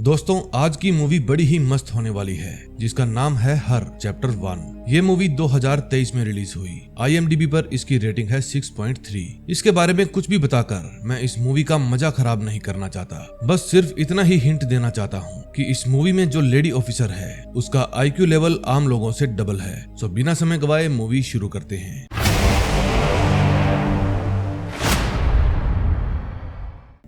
दोस्तों आज की मूवी बड़ी ही मस्त होने वाली है जिसका नाम है हर चैप्टर 1। ये मूवी 2023 में रिलीज हुई। IMDb पर इसकी रेटिंग है 6.3। इसके बारे में कुछ भी बताकर मैं इस मूवी का मजा खराब नहीं करना चाहता, बस सिर्फ इतना ही हिंट देना चाहता हूँ कि इस मूवी में जो लेडी ऑफिसर है उसका IQ लेवल आम लोगों से डबल है। सो बिना समय गवाए मूवी शुरू करते हैं।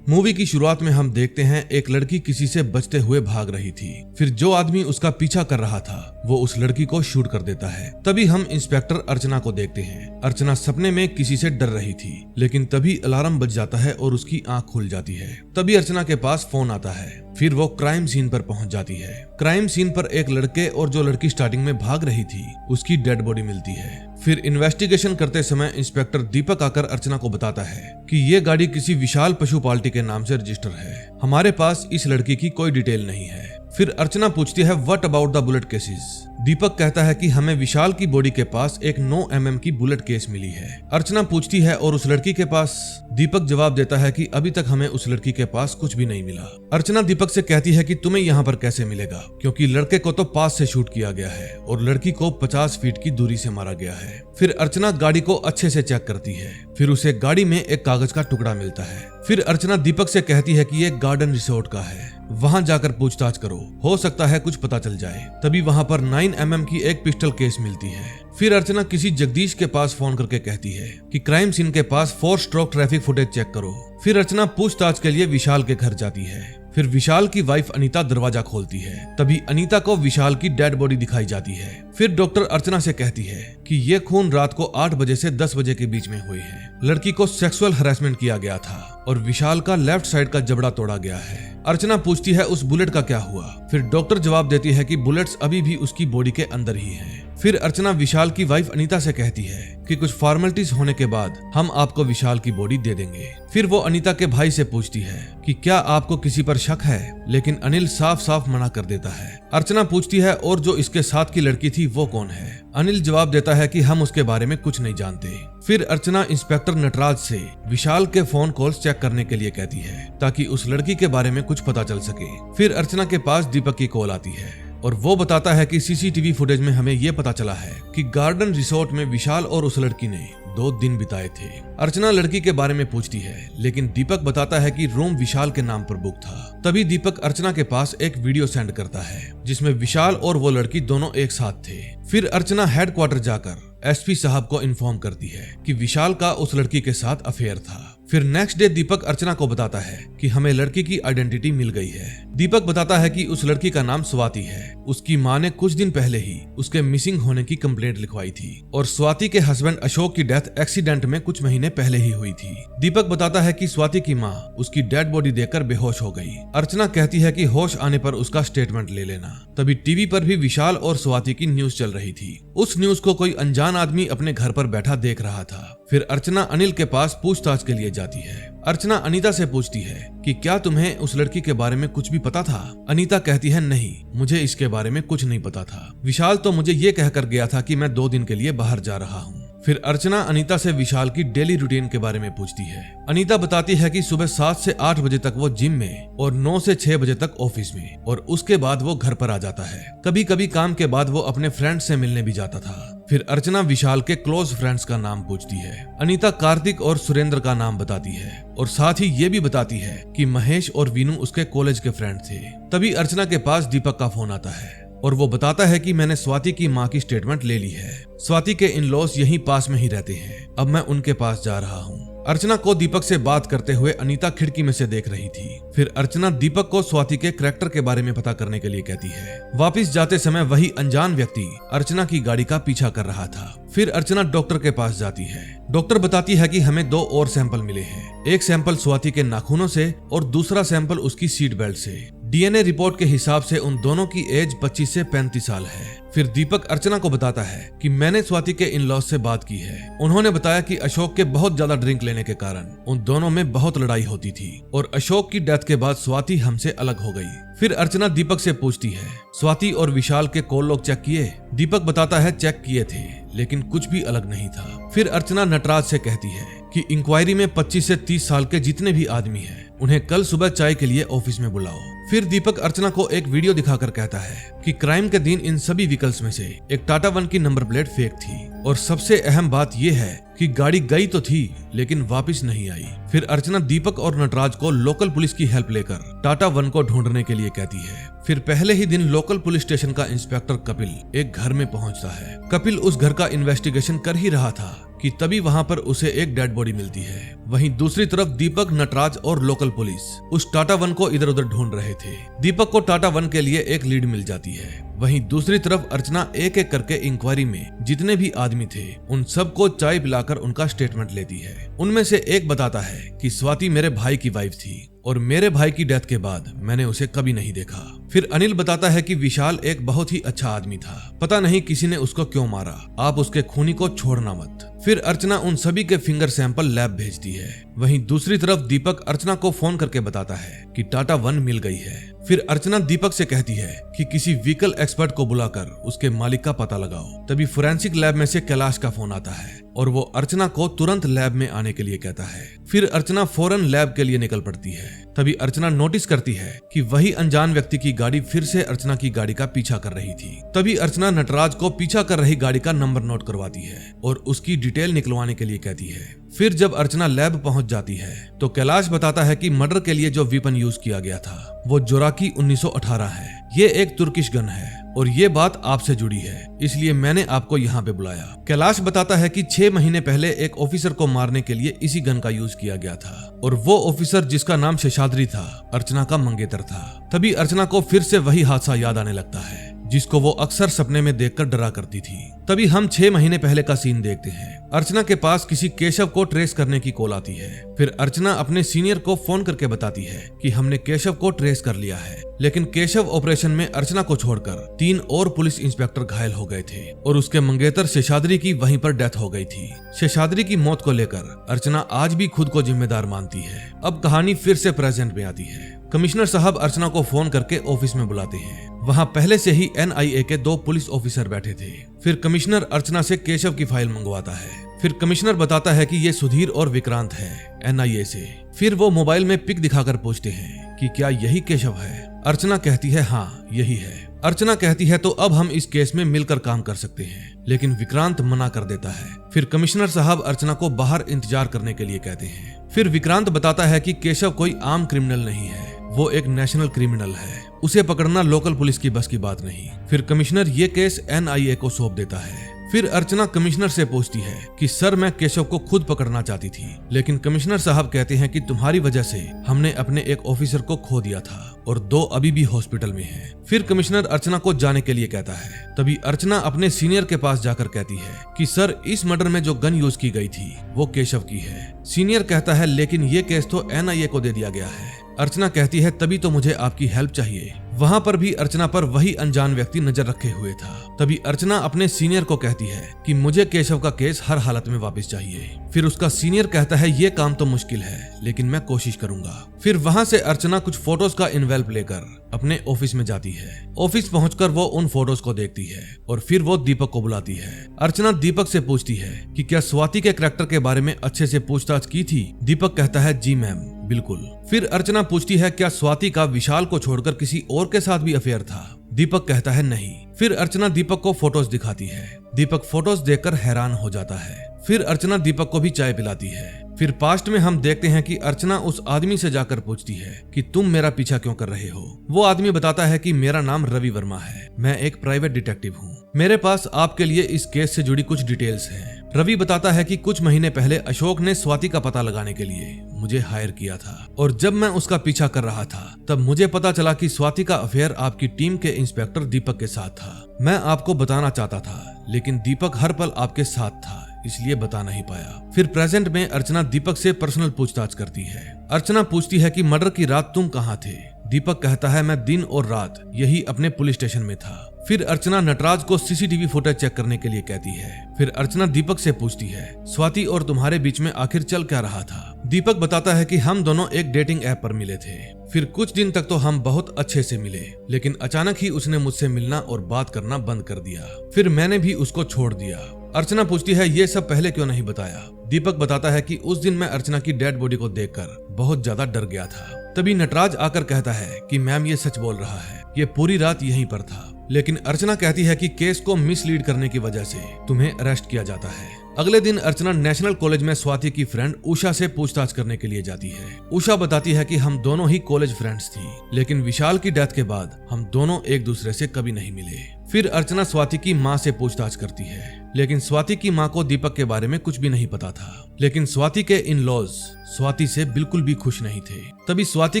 मूवी की शुरुआत में हम देखते हैं एक लड़की किसी से बचते हुए भाग रही थी। फिर जो आदमी उसका पीछा कर रहा था वो उस लड़की को शूट कर देता है। तभी हम इंस्पेक्टर अर्चना को देखते हैं। अर्चना सपने में किसी से डर रही थी, लेकिन तभी अलार्म बज जाता है और उसकी आंख खुल जाती है। तभी अर्चना के पास फोन आता है। फिर वो क्राइम सीन पर पहुंच जाती है। क्राइम सीन पर एक लड़के और जो लड़की स्टार्टिंग में भाग रही थी उसकी डेड बॉडी मिलती है। फिर इन्वेस्टिगेशन करते समय इंस्पेक्टर दीपक आकर अर्चना को बताता है कि ये गाड़ी किसी विशाल पशु पार्टी के नाम से रजिस्टर है। हमारे पास इस लड़की की कोई डिटेल नहीं है। फिर अर्चना पूछती है what about the bullet cases. Deepak कहता है कि हमें विशाल की बॉडी के पास एक 9 mm की बुलेट केस मिली है। अर्चना पूछती है और उस लड़की के पास। दीपक जवाब देता है कि अभी तक हमें उस लड़की के पास कुछ भी नहीं मिला। अर्चना दीपक से कहती है कि तुम्हें यहाँ पर कैसे मिलेगा, क्योंकि लड़के को तो पास से शूट किया गया है और लड़की को 50 फीट की दूरी से मारा गया है। फिर अर्चना गाड़ी को अच्छे से चेक करती है। फिर उसे गाड़ी में एक कागज का टुकड़ा मिलता है। फिर अर्चना दीपक से कहती है कि ये गार्डन रिसोर्ट का है, वहां जाकर पूछताछ करो, हो सकता है कुछ पता चल जाए। तभी वहां पर 9 mm की एक पिस्टल केस मिलती है। फिर अर्चना किसी जगदीश के पास फोन करके कहती है कि क्राइम सीन के पास 4 स्ट्रोक ट्रैफिक फुटेज चेक करो। फिर अर्चना पूछताछ के लिए विशाल के घर जाती है। फिर विशाल की वाइफ अनीता दरवाजा खोलती है। तभी अनीता को विशाल की डेड बॉडी दिखाई जाती है। फिर डॉक्टर अर्चना से कहती है कि ये खून रात को 8 बजे से 10 बजे के बीच में हुए हैं। लड़की को सेक्सुअल हरासमेंट किया गया था और विशाल का लेफ्ट साइड का जबड़ा तोड़ा गया है। अर्चना पूछती है उस बुलेट का क्या हुआ। फिर डॉक्टर जवाब देती है कि बुलेट्स अभी भी उसकी बॉडी के अंदर ही हैं। फिर अर्चना विशाल की वाइफ अनीता से कहती है कि कुछ फॉर्मेलिटीज होने के बाद हम आपको विशाल की बॉडी दे देंगे। फिर वो अनीता के भाई से पूछती है कि क्या आपको किसी पर शक है, लेकिन अनिल साफ साफ मना कर देता है। अर्चना पूछती है और जो इसके साथ की लड़की थी वो कौन है। अनिल जवाब देता है कि हम उसके बारे में कुछ नहीं जानते। फिर अर्चना इंस्पेक्टर नटराज से विशाल के फोन कॉल्स चेक करने के लिए कहती है ताकि उस लड़की के बारे में कुछ पता चल सके। फिर अर्चना के पास दीपक की कॉल आती है और वो बताता है कि CCTV फुटेज में हमें ये पता चला है कि गार्डन रिसोर्ट में विशाल और उस लड़की ने 2 दिन बिताए थे। अर्चना लड़की के बारे में पूछती है, लेकिन दीपक बताता है कि रूम विशाल के नाम पर बुक था। तभी दीपक अर्चना के पास एक वीडियो सेंड करता है जिसमें विशाल और वो लड़की दोनों एक साथ थे। फिर अर्चना हेडक्वार्टर जाकर SP साहब को इन्फॉर्म करती है कि विशाल का उस लड़की के साथ अफेयर था। फिर नेक्स्ट डे दीपक अर्चना को बताता है कि हमें लड़की की आइडेंटिटी मिल गई है। दीपक बताता है कि उस लड़की का नाम स्वाति है। उसकी मां ने कुछ दिन पहले ही उसके मिसिंग होने की कंप्लेंट लिखवाई थी और स्वाति के हस्बैंड अशोक की डेथ एक्सीडेंट में कुछ महीने पहले ही हुई थी। दीपक बताता है कि स्वाति की मां उसकी डेड बॉडी देखकर बेहोश हो गई। अर्चना कहती है कि होश आने पर उसका स्टेटमेंट ले लेना। तभी टीवी पर भी विशाल और स्वाति की न्यूज चल रही थी। उस न्यूज को कोई अनजान आदमी अपने घर पर बैठा देख रहा था। फिर अर्चना अनिल के पास पूछताछ के लिए जाती है। अर्चना अनीता से पूछती है कि क्या तुम्हें उस लड़की के बारे में कुछ भी पता था। अनीता कहती है नहीं, मुझे इसके बारे में कुछ नहीं पता था। विशाल तो मुझे ये कहकर गया था कि मैं 2 दिन के लिए बाहर जा रहा हूँ। फिर अर्चना अनीता से विशाल की डेली रूटीन के बारे में पूछती है। अनीता बताती है कि सुबह 7 से 8 बजे तक वो जिम में और 9 से 6 बजे तक ऑफिस में और उसके बाद वो घर पर आ जाता है। कभी कभी काम के बाद वो अपने फ्रेंड्स से मिलने भी जाता था। फिर अर्चना विशाल के क्लोज फ्रेंड्स का नाम पूछती है। अनीता कार्तिक और सुरेंद्र का नाम बताती है और साथ ही ये भी बताती है कि महेश और वीनू उसके कॉलेज के फ्रेंड थे। तभी अर्चना के पास दीपक का फोन आता है और वो बताता है कि मैंने स्वाति की मां की स्टेटमेंट ले ली है। स्वाति के इन-लॉज यहीं पास में ही रहते हैं, अब मैं उनके पास जा रहा हूँ। अर्चना को दीपक से बात करते हुए अनीता खिड़की में से देख रही थी। फिर अर्चना दीपक को स्वाति के करैक्टर के बारे में पता करने के लिए कहती है। वापस जाते समय वही अनजान व्यक्ति अर्चना की गाड़ी का पीछा कर रहा था। फिर अर्चना डॉक्टर के पास जाती है। डॉक्टर बताती है कि हमें 2 और सैंपल मिले हैं। एक सैंपल स्वाति के नाखूनों से और दूसरा सैंपल उसकी सीट बेल्ट से। DNA रिपोर्ट के हिसाब से उन दोनों की एज 25 से 35 साल है। फिर दीपक अर्चना को बताता है कि मैंने स्वाति के इन-लॉज से बात की है। उन्होंने बताया कि अशोक के बहुत ज्यादा ड्रिंक लेने के कारण उन दोनों में बहुत लड़ाई होती थी और अशोक की डेथ के बाद स्वाति हमसे अलग हो गई। फिर अर्चना दीपक से पूछती है स्वाति और विशाल के कॉल लॉग चेक किए। दीपक बताता है चेक किए थे, लेकिन कुछ भी अलग नहीं था। फिर अर्चना नटराज से कहती है कि इंक्वायरी में 25 से 30 साल के जितने भी आदमी हैं उन्हें कल सुबह चाय के लिए ऑफिस में बुलाओ। फिर दीपक अर्चना को एक वीडियो दिखाकर कहता है कि क्राइम के दिन इन सभी व्हीकल्स में से एक टाटा वन की नंबर प्लेट फेक थी और सबसे अहम बात यह है कि गाड़ी गई तो थी लेकिन वापस नहीं आई। फिर अर्चना दीपक और नटराज को लोकल पुलिस की हेल्प लेकर टाटा वन को ढूंढने के लिए कहती है। फिर पहले ही दिन लोकल पुलिस स्टेशन का इंस्पेक्टर कपिल एक घर में पहुंचता है। कपिल उस घर का इन्वेस्टिगेशन कर ही रहा था कि तभी वहां पर उसे एक डेड बॉडी मिलती है। वहीं दूसरी तरफ दीपक, नटराज और लोकल पुलिस उस टाटा वन को इधर उधर ढूंढ रहे थे। दीपक को टाटा वन के लिए एक लीड मिल जाती है। वहीं दूसरी तरफ अर्चना एक एक करके इंक्वायरी में जितने भी आदमी थे उन सबको चाय पिलाकर उनका स्टेटमेंट लेती है। उनमें से एक बताता है कि स्वाति मेरे भाई की वाइफ थी और मेरे भाई की डेथ के बाद मैंने उसे कभी नहीं देखा। फिर अनिल बताता है कि विशाल एक बहुत ही अच्छा आदमी था, पता नहीं किसी ने उसको क्यों मारा, आप उसके खूनी को छोड़ना मत। फिर अर्चना उन सभी के फिंगर सैंपल लैब भेजती है। वहीं दूसरी तरफ दीपक अर्चना को फोन करके बताता है कि टाटा वन मिल गई है। फिर अर्चना दीपक से कहती है कि किसी व्हीकल एक्सपर्ट को बुलाकर उसके मालिक का पता लगाओ। तभी फोरेंसिक लैब में से कैलाश का फोन आता है और वो अर्चना को तुरंत लैब में आने के लिए कहता है। फिर अर्चना फौरन लैब के लिए निकल पड़ती है। तभी अर्चना नोटिस करती है कि वही अनजान व्यक्ति की गाड़ी फिर से अर्चना की गाड़ी का पीछा कर रही थी। तभी अर्चना नटराज को पीछा कर रही गाड़ी का नंबर नोट करवाती है और उसकी डिटेल निकलवाने के लिए कहती है। फिर जब अर्चना लैब पहुंच जाती है तो कैलाश बताता है कि मर्डर के लिए जो वेपन यूज किया गया था वो जोराकी 1918 है। ये एक तुर्किश गन है और ये बात आपसे जुड़ी है, इसलिए मैंने आपको यहाँ पे बुलाया। कैलाश बताता है कि 6 महीने पहले एक ऑफिसर को मारने के लिए इसी गन का यूज किया गया था और वो ऑफिसर जिसका नाम शेषाद्री था अर्चना का मंगेतर था। तभी अर्चना को फिर से वही हादसा याद आने लगता है जिसको वो अक्सर सपने में देखकर डरा करती थी। तभी हम 6 महीने पहले का सीन देखते हैं। अर्चना के पास किसी केशव को ट्रेस करने की कॉल आती है। फिर अर्चना अपने सीनियर को फोन करके बताती है कि हमने केशव को ट्रेस कर लिया है, लेकिन केशव ऑपरेशन में अर्चना को छोड़कर 3 और पुलिस इंस्पेक्टर घायल हो गए थे और उसके मंगेतर शेषाद्री की वहीं पर डेथ हो गई थी। शेषाद्री की मौत को लेकर अर्चना आज भी खुद को जिम्मेदार मानती है। अब कहानी फिर से प्रेजेंट में आती है। कमिश्नर साहब अर्चना को फोन करके ऑफिस में बुलाते हैं। वहां पहले से ही NIA के 2 पुलिस ऑफिसर बैठे थे। फिर कमिश्नर अर्चना से केशव की फाइल मंगवाता है। फिर कमिश्नर बताता है कि ये सुधीर और विक्रांत है NIA से। फिर वो मोबाइल में पिक दिखाकर पूछते हैं कि क्या यही केशव है। अर्चना कहती है हाँ यही है। अर्चना कहती है तो अब हम इस केस में मिलकर काम कर सकते हैं, लेकिन विक्रांत मना कर देता है। फिर कमिश्नर साहब अर्चना को बाहर इंतजार करने के लिए कहते हैं। फिर विक्रांत बताता है कि केशव कोई आम क्रिमिनल नहीं है, वो एक नेशनल क्रिमिनल है, उसे पकड़ना लोकल पुलिस की बस की बात नहीं। फिर कमिश्नर ये केस NIA को सौंप देता है। फिर अर्चना कमिश्नर से पूछती है कि सर मैं केशव को खुद पकड़ना चाहती थी, लेकिन कमिश्नर साहब कहते हैं कि तुम्हारी वजह से हमने अपने एक ऑफिसर को खो दिया था और 2 अभी भी हॉस्पिटल में हैं। फिर कमिश्नर अर्चना को जाने के लिए कहता है। तभी अर्चना अपने सीनियर के पास जाकर कहती है कि सर इस मर्डर में जो गन यूज की गई थी वो केशव की है। सीनियर कहता है लेकिन ये केस तो NIA को दे दिया गया है। अर्चना कहती है तभी तो मुझे आपकी हेल्प चाहिए। वहां पर भी अर्चना पर वही अनजान व्यक्ति नजर रखे हुए था। तभी अर्चना अपने सीनियर को कहती है कि मुझे केशव का केस हर हालत में वापस चाहिए। फिर उसका सीनियर कहता है ये काम तो मुश्किल है, लेकिन मैं कोशिश करूंगा। फिर वहां से अर्चना कुछ फोटोज का इन्वेल्प लेकर अपने ऑफिस में जाती है। ऑफिस पहुंचकर वो उन फोटोज को देखती है और फिर वो दीपक को बुलाती है। अर्चना दीपक से पूछती है कि क्या स्वाति के कैरेक्टर के बारे में अच्छे से पूछताछ की थी। दीपक कहता है जी मैम बिल्कुल। फिर अर्चना पूछती है क्या स्वाति का विशाल को छोड़कर किसी और के साथ भी अफेयर था। दीपक कहता है नहीं। फिर अर्चना दीपक को फोटोज दिखाती है। दीपक फोटोज देखकर हैरान हो जाता है। फिर अर्चना दीपक को भी चाय पिलाती है। फिर पास्ट में हम देखते हैं कि अर्चना उस आदमी से जाकर पूछती है कि तुम मेरा पीछा क्यों कर रहे हो। वो आदमी बताता है कि मेरा नाम रवि वर्मा है, मैं एक प्राइवेट डिटेक्टिव हूँ, मेरे पास आपके लिए इस केस से जुड़ी कुछ डिटेल्स हैं। रवि बताता है कि कुछ महीने पहले अशोक ने स्वाति का पता लगाने के लिए मुझे हायर किया था और जब मैं उसका पीछा कर रहा था तब मुझे पता चला कि स्वाति का अफेयर आपकी टीम के इंस्पेक्टर दीपक के साथ था। मैं आपको बताना चाहता था लेकिन दीपक हर पल आपके साथ था, इसलिए बता नहीं पाया। फिर प्रेजेंट में अर्चना दीपक से पर्सनल पूछताछ करती है। अर्चना पूछती है कि मर्डर की रात तुम कहाँ थे। दीपक कहता है मैं दिन और रात यही अपने पुलिस स्टेशन में था। फिर अर्चना नटराज को CCTV फुटेज चेक करने के लिए कहती है। फिर अर्चना दीपक से पूछती है स्वाति और तुम्हारे बीच में आखिर चल क्या रहा था। दीपक बताता है कि हम दोनों एक डेटिंग ऐप पर मिले थे। फिर कुछ दिन तक तो हम बहुत अच्छे से मिले, लेकिन अचानक ही उसने मुझसे मिलना और बात करना बंद कर दिया। फिर मैंने भी उसको छोड़ दिया। अर्चना पूछती है ये सब पहले क्यों नहीं बताया। दीपक बताता है कि उस दिन मैं अर्चना की डेड बॉडी को देखकर बहुत ज्यादा डर गया था तभी नटराज आकर कहता है कि मैम ये सच बोल रहा है, ये पूरी रात यहीं पर था। लेकिन अर्चना कहती है कि केस को मिसलीड करने की वजह से तुम्हें अरेस्ट किया जाता है। अगले दिन अर्चना नेशनल कॉलेज में स्वाति की फ्रेंड उषा से पूछताछ करने के लिए जाती है। उषा बताती है कि हम दोनों ही कॉलेज फ्रेंड्स थी, लेकिन विशाल की डेथ के बाद हम दोनों एक दूसरे से कभी नहीं मिले। फिर अर्चना स्वाति की माँ से पूछताछ करती है, लेकिन स्वाति की माँ को दीपक के बारे में कुछ भी नहीं पता था। लेकिन स्वाति के इन लॉज स्वाति से बिल्कुल भी खुश नहीं थे। तभी स्वाति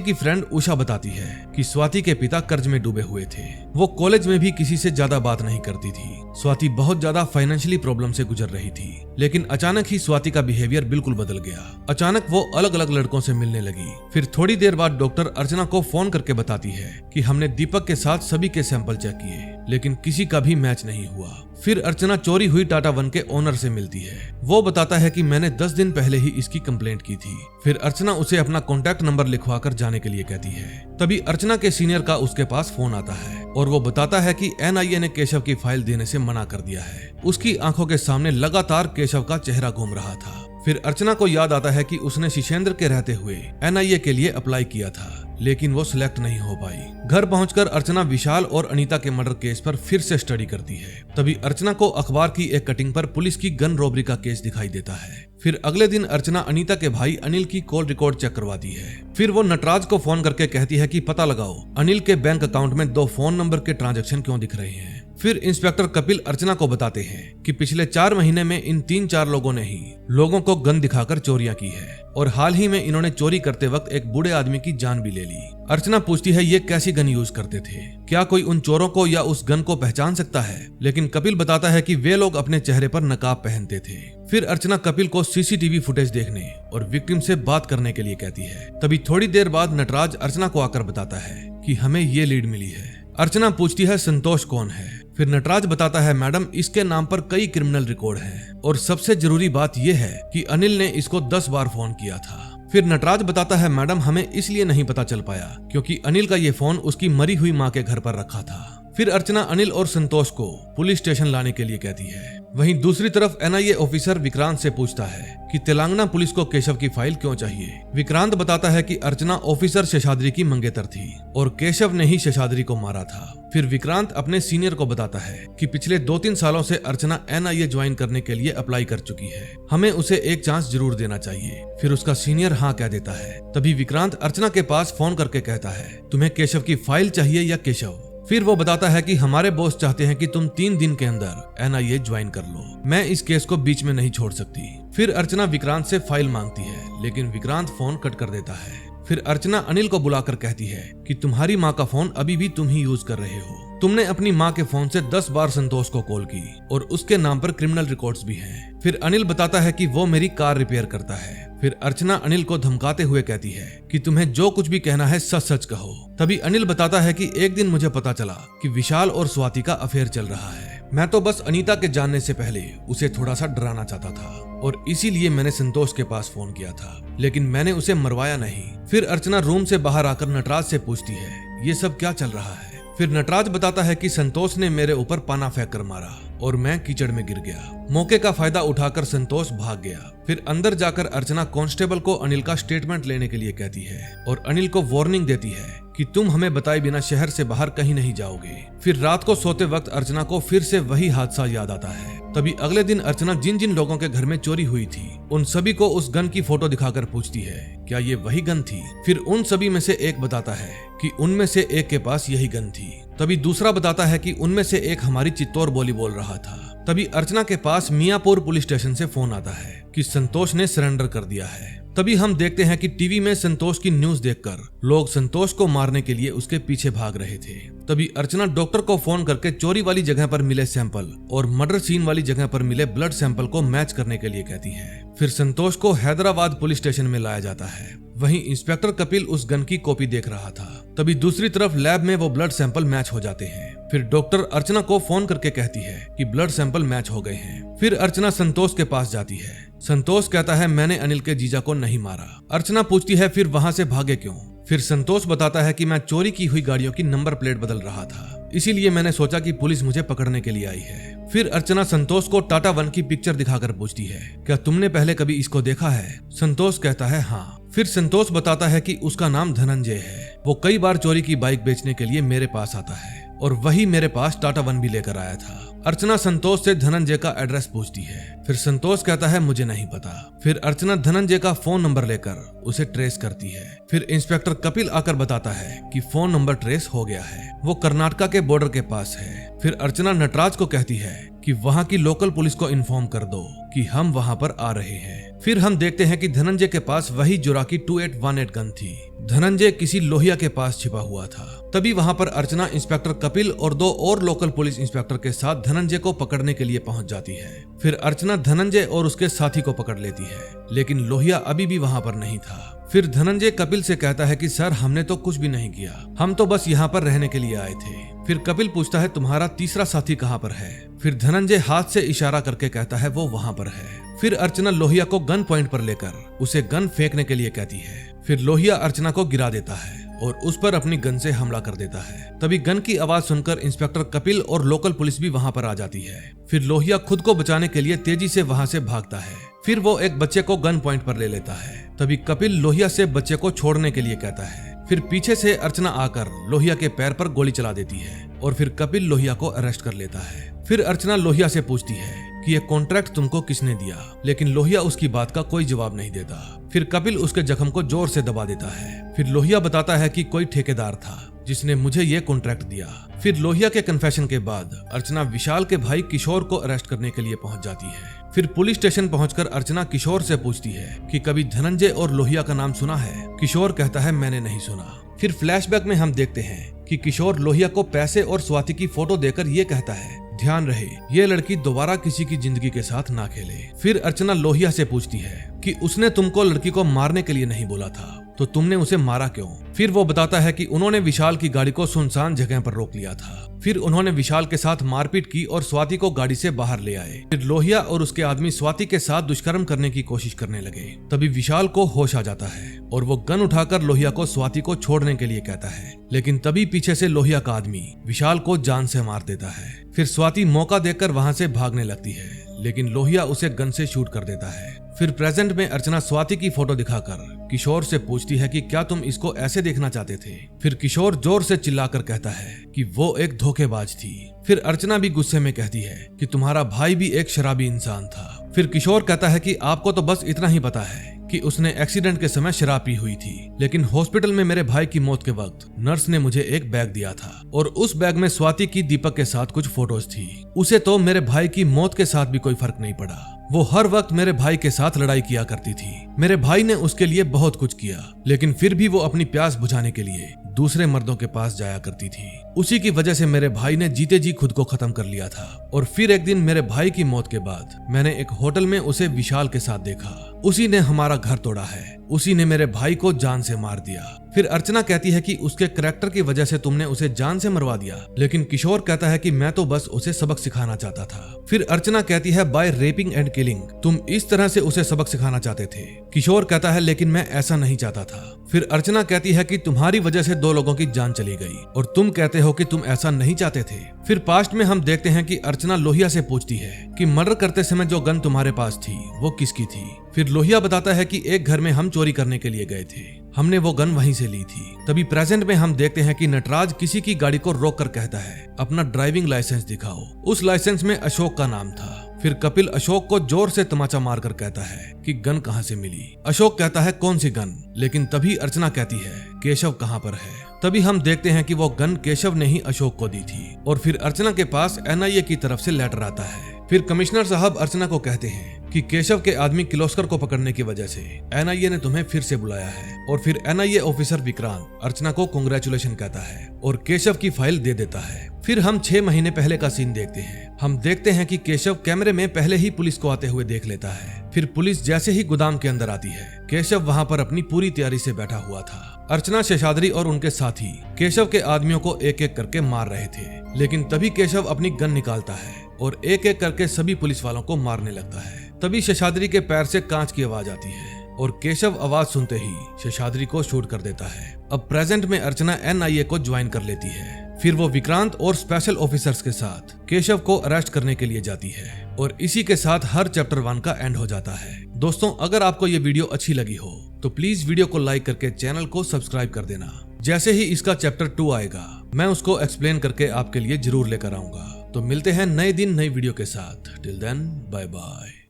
की फ्रेंड उषा बताती है कि स्वाति के पिता कर्ज में डूबे हुए थे। वो कॉलेज में भी किसी से ज्यादा बात नहीं करती थी। स्वाति बहुत ज्यादा फाइनेंशियली प्रॉब्लम से गुजर रही थी। लेकिन अचानक ही स्वाति का बिहेवियर बिल्कुल बदल गया। अचानक वो अलग अलग लड़कों से मिलने लगी। फिर थोड़ी देर बाद डॉक्टर अर्चना को फोन करके बताती है कि हमने दीपक के साथ सभी के सैंपल चेक किए, लेकिन किसी का भी मैच नहीं हुआ। फिर अर्चना चोरी हुई टाटा वन के ओनर से मिलती है। वो बताता है कि मैंने 10 दिन पहले ही इसकी कंप्लेंट की थी। फिर अर्चना उसे अपना कॉन्टैक्ट नंबर लिखवाकर जाने के लिए कहती है। तभी अर्चना के सीनियर का उसके पास फोन आता है और वो बताता है कि एनआईए ने केशव की फाइल देने से मना कर दिया है। उसकी आंखों के सामने लगातार केशव का चेहरा घूम रहा था। फिर अर्चना को याद आता है कि उसने शिशेंद्र के रहते हुए एनआईए के लिए अप्लाई किया था, लेकिन वो सिलेक्ट नहीं हो पाई। घर पहुंचकर अर्चना विशाल और अनीता के मर्डर केस पर फिर से स्टडी करती है। तभी अर्चना को अखबार की एक कटिंग पर पुलिस की गन रॉबरी का केस दिखाई देता है। फिर अगले दिन अर्चना अनीता के भाई अनिल की कॉल रिकॉर्ड चेक करवाती है। फिर वो नटराज को फोन करके कहती है कि पता लगाओ अनिल के बैंक अकाउंट में 2 फोन नंबर के ट्रांजैक्शन क्यों दिख रहे हैं। फिर इंस्पेक्टर कपिल अर्चना को बताते हैं कि पिछले 4 महीने में इन 3-4 लोगों ने ही लोगों को गन दिखाकर चोरियां की है और हाल ही में इन्होंने चोरी करते वक्त एक बूढ़े आदमी की जान भी ले ली। अर्चना पूछती है ये कैसी गन यूज करते थे, क्या कोई उन चोरों को या उस गन को पहचान सकता है। लेकिन कपिल बताता है कि वे लोग अपने चेहरे पर नकाब पहनते थे। फिर अर्चना कपिल को सीसीटीवी फुटेज देखने और विक्टिम से बात करने के लिए कहती है। तभी थोड़ी देर बाद नटराज अर्चना को आकर बताता है कि हमें ये लीड मिली है। अर्चना पूछती है संतोष कौन है। फिर नटराज बताता है मैडम इसके नाम पर कई क्रिमिनल रिकॉर्ड हैं और सबसे जरूरी बात यह है कि अनिल ने इसको 10 बार फोन किया था। फिर नटराज बताता है मैडम हमें इसलिए नहीं पता चल पाया क्योंकि अनिल का ये फोन उसकी मरी हुई माँ के घर पर रखा था। फिर अर्चना अनिल और संतोष को पुलिस स्टेशन लाने के लिए कहती है। वहीं दूसरी तरफ एनआईए ऑफिसर विक्रांत से पूछता है कि तेलंगाना पुलिस को केशव की फाइल क्यों चाहिए। विक्रांत बताता है कि अर्चना ऑफिसर शेषाद्री की मंगेतर थी और केशव ने ही शेषाद्री को मारा था। फिर विक्रांत अपने सीनियर को बताता है कि पिछले 2-3 सालों से अर्चना एनआईए ज्वाइन करने के लिए अप्लाई कर चुकी है, हमें उसे एक चांस जरूर देना चाहिए। फिर उसका सीनियर हाँ कह देता है। तभी विक्रांत अर्चना के पास फोन करके कहता है तुम्हें केशव की फाइल चाहिए या केशव। फिर वो बताता है कि हमारे बॉस चाहते हैं कि तुम 3 दिन के अंदर एनआईए ज्वाइन कर लो, मैं इस केस को बीच में नहीं छोड़ सकती। फिर अर्चना विक्रांत से फाइल मांगती है, लेकिन विक्रांत फोन कट कर देता है। फिर अर्चना अनिल को बुलाकर कहती है कि तुम्हारी माँ का फोन अभी भी तुम ही यूज कर रहे हो। तुमने अपनी माँ के फोन से 10 बार संतोष को कॉल की और उसके नाम पर क्रिमिनल रिकॉर्ड्स भी हैं। फिर अनिल बताता है कि वो मेरी कार रिपेयर करता है। फिर अर्चना अनिल को धमकाते हुए कहती है कि तुम्हें जो कुछ भी कहना है सच सच कहो। तभी अनिल बताता है कि एक दिन मुझे पता चला कि विशाल और स्वाति का अफेयर चल रहा है। मैं तो बस अनीता के जानने से पहले उसे थोड़ा सा डराना चाहता था और इसीलिए मैंने संतोष के पास फोन किया था, लेकिन मैंने उसे मरवाया नहीं। फिर अर्चना रूम से बाहर आकर नटराज से पूछती है ये सब क्या चल रहा है। फिर नटराज बताता है कि संतोष ने मेरे ऊपर पाना फेंक कर मारा और मैं कीचड़ में गिर गया। मौके का फायदा उठाकर संतोष भाग गया। फिर अंदर जाकर अर्चना कांस्टेबल को अनिल का स्टेटमेंट लेने के लिए कहती है और अनिल को वार्निंग देती है कि तुम हमें बताए बिना शहर से बाहर कहीं नहीं जाओगे। फिर रात को सोते वक्त अर्चना को फिर से वही हादसा याद आता है। तभी अगले दिन अर्चना जिन जिन लोगों के घर में चोरी हुई थी उन सभी को उस गन की फोटो दिखाकर पूछती है क्या ये वही गन थी। फिर उन सभी में से एक बताता है कि उनमें से एक के पास यही गन थी। तभी दूसरा बताता है कि उनमें से एक हमारी चित्तौर बोली बोल रहा था। तभी अर्चना के पास मियापुर पुलिस स्टेशन से फोन आता है कि संतोष ने सरेंडर कर दिया है। तभी हम देखते हैं कि टीवी में संतोष की न्यूज देखकर लोग संतोष को मारने के लिए उसके पीछे भाग रहे थे। तभी अर्चना डॉक्टर को फोन करके चोरी वाली जगह पर मिले सैंपल और मर्डर सीन वाली जगह पर मिले ब्लड सैंपल को मैच करने के लिए कहती है। फिर संतोष को हैदराबाद पुलिस स्टेशन में लाया जाता है। वहीं इंस्पेक्टर कपिल उस गन की कॉपी देख रहा था। तभी दूसरी तरफ लैब में वो ब्लड सैंपल मैच हो जाते हैं। फिर डॉक्टर अर्चना को फोन करके कहती है कि ब्लड सैंपल मैच हो गए हैं। फिर अर्चना संतोष के पास जाती है। संतोष कहता है मैंने अनिल के जीजा को नहीं मारा। अर्चना पूछती है फिर वहां से भागे क्यों। फिर संतोष बताता है कि मैं चोरी की हुई गाड़ियों की नंबर प्लेट बदल रहा था, इसीलिए मैंने सोचा कि पुलिस मुझे पकड़ने के लिए आई है। फिर अर्चना संतोष को टाटा वन की पिक्चर दिखाकर पूछती है क्या तुमने पहले कभी इसको देखा है। संतोष कहता है हाँ। फिर संतोष बताता है कि उसका नाम धनंजय है। वो कई बार चोरी की बाइक बेचने के लिए मेरे पास आता है और वही मेरे पास टाटा 1 भी लेकर आया था। अर्चना संतोष से धनंजय का एड्रेस पूछती है। फिर संतोष कहता है मुझे नहीं पता। फिर अर्चना धनंजय का फोन नंबर लेकर उसे ट्रेस करती है। फिर इंस्पेक्टर कपिल आकर बताता है कि फोन नंबर ट्रेस हो गया है, वो कर्नाटका के बॉर्डर के पास है। फिर अर्चना नटराज को कहती है कि वहाँ की लोकल पुलिस को इन्फॉर्म कर दो कि हम वहाँ पर आ रहे हैं। फिर हम देखते हैं कि धनंजय के पास वही जोराकी 2818 गन थी। धनंजय किसी लोहिया के पास छिपा हुआ था। तभी वहाँ पर अर्चना इंस्पेक्टर कपिल और 2 और लोकल पुलिस इंस्पेक्टर के साथ धनंजय को पकड़ने के लिए पहुंच जाती है। फिर अर्चना धनंजय और उसके साथी को पकड़ लेती है, लेकिन लोहिया अभी भी वहाँ पर नहीं था। फिर धनंजय कपिल से कहता है कि सर हमने तो कुछ भी नहीं किया, हम तो बस यहाँ पर रहने के लिए आए थे। फिर कपिल पूछता है तुम्हारा तीसरा साथी कहाँ पर है। फिर धनंजय हाथ से इशारा करके कहता है वो वहाँ पर है। फिर अर्चना लोहिया को गन पॉइंट पर लेकर उसे गन फेंकने के लिए कहती है। फिर लोहिया अर्चना को गिरा देता है और उस पर अपनी गन से हमला कर देता है। तभी गन की आवाज सुनकर इंस्पेक्टर कपिल और लोकल पुलिस भी वहाँ पर आ जाती है। फिर लोहिया खुद को बचाने के लिए तेजी से वहाँ से भागता है। फिर वो एक बच्चे को गन पॉइंट पर ले लेता है। तभी कपिल लोहिया से बच्चे को छोड़ने के लिए कहता है। फिर पीछे से अर्चना आकर लोहिया के पैर पर गोली चला देती है और फिर कपिल लोहिया को अरेस्ट कर लेता है। फिर अर्चना लोहिया से पूछती है कि ये कॉन्ट्रैक्ट तुमको किसने दिया, लेकिन लोहिया उसकी बात का कोई जवाब नहीं देता। फिर कपिल उसके जख्म को जोर से दबा देता है। फिर लोहिया बताता है कि कोई ठेकेदार था जिसने मुझे ये कॉन्ट्रैक्ट दिया। फिर लोहिया के कन्फेशन के बाद अर्चना विशाल के भाई किशोर को अरेस्ट करने के लिए पहुंच जाती है। फिर पुलिस स्टेशन पहुंचकर अर्चना किशोर से पूछती है कि कभी धनंजय और लोहिया का नाम सुना है। किशोर कहता है मैंने नहीं सुना। फिर फ्लैशबैक में हम देखते हैं कि किशोर लोहिया को पैसे और स्वाति की फोटो देकर ये कहता है ध्यान रहे ये लड़की दोबारा किसी की जिंदगी के साथ ना खेले। फिर अर्चना लोहिया से पूछती है कि उसने तुमको लड़की को मारने के लिए नहीं बोला था, तो तुमने उसे मारा क्यों। फिर वो बताता है कि उन्होंने विशाल की गाड़ी को सुनसान जगह पर रोक लिया था। फिर उन्होंने विशाल के साथ मारपीट की और स्वाति को गाड़ी से बाहर ले आए। फिर लोहिया और उसके आदमी स्वाति के साथ दुष्कर्म करने की कोशिश करने लगे। तभी विशाल को होश आ जाता है और वो गन उठाकर लोहिया को स्वाति को छोड़ने के लिए कहता है, लेकिन तभी पीछे से लोहिया का आदमी विशाल को जान से मार देता है। फिर स्वाति मौका देखकर वहां से भागने लगती है, लेकिन लोहिया उसे गन से शूट कर देता है। फिर प्रेजेंट में अर्चना स्वाति की फोटो दिखाकर किशोर से पूछती है कि क्या तुम इसको ऐसे देखना चाहते थे। फिर किशोर जोर से चिल्लाकर कहता है कि वो एक धोखेबाज थी। फिर अर्चना भी गुस्से में कहती है कि तुम्हारा भाई भी एक शराबी इंसान था। फिर किशोर कहता है कि आपको तो बस इतना ही पता है कि उसने एक्सीडेंट के समय शराब पी हुई थी, लेकिन हॉस्पिटल में मेरे भाई की मौत के वक्त नर्स ने मुझे एक बैग दिया था और उस बैग में स्वाति की दीपक के साथ कुछ फोटोज थी। उसे तो मेरे भाई की मौत के साथ भी कोई फर्क नहीं पड़ा। वो हर वक्त मेरे भाई के साथ लड़ाई किया करती थी। मेरे भाई ने उसके लिए बहुत कुछ किया, लेकिन फिर भी वो अपनी प्यास बुझाने के लिए दूसरे मर्दों के पास जाया करती थी। उसी की वजह से मेरे भाई ने जीते जी खुद को खत्म कर लिया था। और फिर एक दिन मेरे भाई की मौत के बाद मैंने एक होटल में उसे विशाल के साथ देखा। उसी ने हमारा घर तोड़ा है, उसी ने मेरे भाई को जान से मार दिया। फिर अर्चना कहती है कि उसके करैक्टर की वजह से तुमने उसे जान से मरवा दिया, लेकिन किशोर कहता है कि मैं तो बस उसे सबक सिखाना चाहता था। फिर अर्चना कहती है बाय रेपिंग एंड किलिंग तुम इस तरह से उसे सबक सिखाना चाहते थे। किशोर कहता है लेकिन मैं ऐसा नहीं चाहता था। फिर अर्चना कहती है कि तुम्हारी वजह से 2 लोगों की जान चली गई और तुम कहते हो कि तुम ऐसा नहीं चाहते थे। फिर पास्ट में हम देखते हैं कि अर्चना लोहिया से पूछती है कि मर्डर करते समय जो गन तुम्हारे पास थी वो किसकी थी। फिर लोहिया बताता है कि एक घर में हम चोरी करने के लिए गए थे, हमने वो गन वहीं से ली थी। तभी प्रेजेंट में हम देखते हैं कि नटराज किसी की गाड़ी को रोक कर कहता है अपना ड्राइविंग लाइसेंस दिखाओ। उस लाइसेंस में अशोक का नाम था। फिर कपिल अशोक को जोर से तमाचा मारकर कहता है कि गन कहां से मिली। अशोक कहता है कौन सी गन, लेकिन तभी अर्चना कहती है केशव कहां पर है। तभी हम देखते हैं कि वो गन केशव ने ही अशोक को दी थी। और फिर अर्चना के पास NIA की तरफ से लेटर आता है। फिर कमिश्नर साहब अर्चना को कहते हैं कि केशव के आदमी किर्लोस्कर को पकड़ने की वजह से NIA ने तुम्हें फिर से बुलाया है। और फिर NIA ऑफिसर विक्रांत अर्चना को कांग्रेचुलेशन कहता है और केशव की फाइल दे देता है। फिर हम 6 महीने पहले का सीन देखते हैं। हम देखते हैं कि केशव कैमरे में पहले ही पुलिस को आते हुए देख लेता है। फिर पुलिस जैसे ही गोदाम के अंदर आती है, केशव वहां पर अपनी पूरी तैयारी से बैठा हुआ था। अर्चना, शेषाद्री और उनके साथी केशव के आदमियों को एक एक करके मार रहे थे, लेकिन तभी केशव अपनी गन निकालता है और एक एक करके सभी पुलिस वालों को मारने लगता है। तभी शेषाद्री के पैर से कांच की आवाज आती है और केशव आवाज सुनते ही शेषाद्री को शूट कर देता है। अब प्रेजेंट में अर्चना NIA को ज्वाइन कर लेती है। फिर वो विक्रांत और स्पेशल ऑफिसर्स के साथ केशव को अरेस्ट करने के लिए जाती है और इसी के साथ हर चैप्टर 1 का एंड हो जाता है। दोस्तों, अगर आपको ये वीडियो अच्छी लगी हो तो प्लीज वीडियो को लाइक करके चैनल को सब्सक्राइब कर देना। जैसे ही इसका चैप्टर 2 आएगा मैं उसको एक्सप्लेन करके आपके लिए जरूर लेकर आऊंगा। तो मिलते हैं नए दिन नई वीडियो के साथ। Till then bye bye.